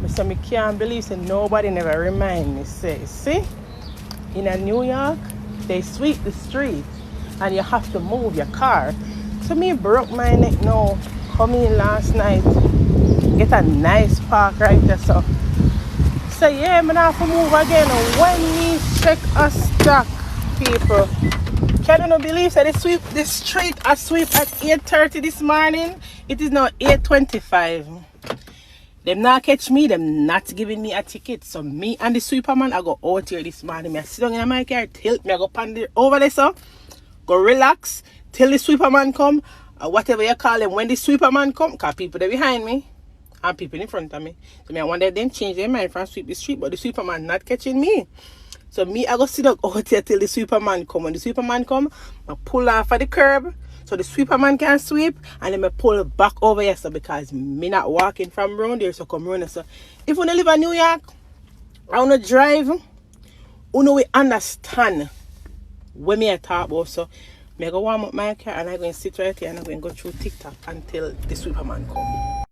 So I can't believe that nobody never remind me. Say, see, in a New York, they sweep the street and you have to move your car. So me broke my neck now. Come in last night, get a nice park right there. So yeah, I'm gonna have to move again. When me check a stock, people, can you not believe that they sweep the street? I sweep at 8:30 this morning. It is now 8:25. Them not catch me, them not giving me a ticket. So me and the sweeperman, I go out here this morning. I sit down in my car, tilt me, I go pan over there, so go relax till the sweeperman come, or whatever you call him. When the sweeperman come, because people they behind me and people in front of me. So me I wonder if them change their mind from sweep the street, but the sweeperman not catching me. So me I go sit down out here till the sweeperman come. When the sweeperman come, I pull off of the curb so the sweeperman can sweep, and then I pull back over here, so because me not walking from around there, so come around. So if you live in New York, I want to drive, you know we understand what me I talk about. So I go warm up my car and I'm going to sit right here and I'm going to go through TikTok until the sweeperman come.